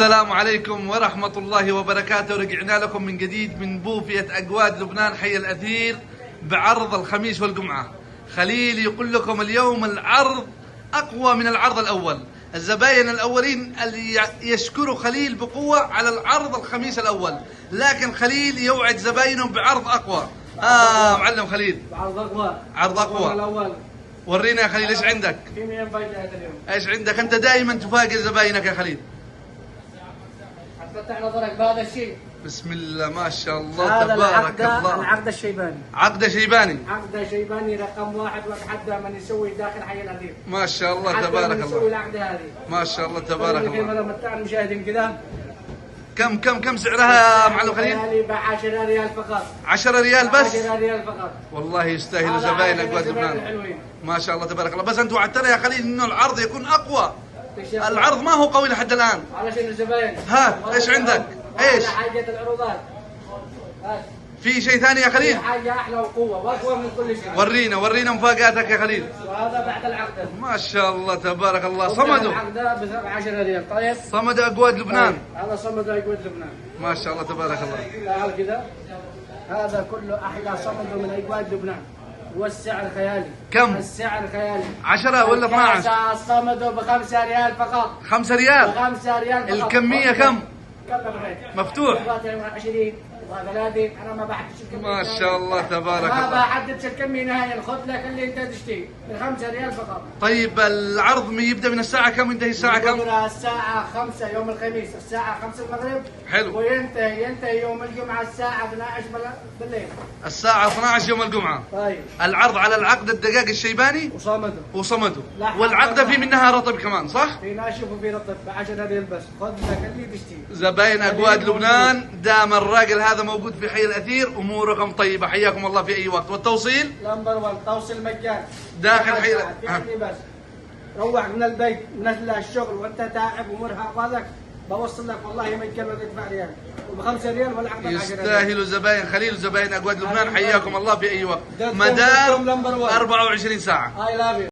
السلام عليكم ورحمة الله وبركاته. رجعنا لكم من جديد من بوفية أجواد لبنان حي الأثير بعرض الخميس والجمعة. خليل يقول لكم اليوم العرض أقوى من العرض الأول. الزباين الأولين اللي يشكروا خليل بقوة على العرض الخميس الأول، لكن خليل يوعد زباينهم بعرض أقوى. معلم خليل، عرض أقوى، عرض أقوى الأول. ورينا يا خليل ايش عندك؟ في 100 مفاجأة اليوم. ايش عندك؟ انت دائما تفاجئ زباينك يا خليل. حتفتح نظرك بهذا الشيء. بسم الله ما شاء الله هذا تبارك الله. العقد الشيباني. عقد شيباني. عقد شيباني رقم 1 واتحدى من يسوي داخل حي الأثير. ما شاء الله تبارك الله. يسوي العقد هذه. ما شاء الله تبارك الله. متاع المشاهدين كذا. كم سعرها يا معلم خليل؟ ب 10 ريال فقط. 10 ريال بس؟ 10 ريال فقط. والله يستاهلوا زباين اجواد لبنان. ما شاء الله تبارك الله. بس انت وعدتنا يا خليل انه العرض يكون اقوى. العرض ما هو قوي لحد الان. علشان الزباين. ها ايش عندك؟ ايش؟ حاجة العروضات. في شيء ثاني يا خليل؟ حاجة أحلى وقوة وأقوى من كل شيء. ورينا مفاجآتك يا خليل. وهذا بعد العقد. ما شاء الله تبارك الله. صمدوا. العقد ب 10 ريال. طيب. صمد اجواد لبنان. هذا صمد اجواد لبنان. ما شاء الله تبارك الله. تعال كذا. هذا كله أحلى صمد من اجواد لبنان. والسعر خيالي. كم؟ السعر خيالي. 10 ولا 12؟ صمده ب 5 ريال فقط. 5 ريال؟ ب 5 ريال فقط. الكمية كم؟ مفتوح. 20 30. انا ما بحددش الكميه. ما شاء الله تبارك ما الله. بحددش الكميه نهائيا. خذ لك اللي انت تشتري ب 5 ريال فقط. طيب العرض يبدا من الساعة كم ينتهي الساعة كم؟ الساعة 5 يوم الخميس الساعة 5 المغرب. حلو. وينتهي يوم الجمعة الساعة 12 بالليل. الساعة 12 يوم الجمعة. طيب. العرض على العقد الدجاج الشيباني وصمده. والعقدة في منها رطب كمان صح؟ في ناشف وفي رطب ب 10 ريال بس. خذ لك اللي تشتري. زباين اجواد لبنان دام الراجل هذا موجود في حي الأثير. اموركم طيبة، حياكم الله في اي وقت. والتوصيل نمبر 1 توصيل مجاني داخل حي بس روح من البيت من الشغل وانت تعب ومرهق وهذاك بوصل لك والله مجاني ولا تدفع ريال. وب 5 ريال والعقد ب 10 ريال. يستاهلوا زباين خليل وزباين اجواد لبنان. حياكم الله في اي وقت. مدام 24 ساعة. I love you.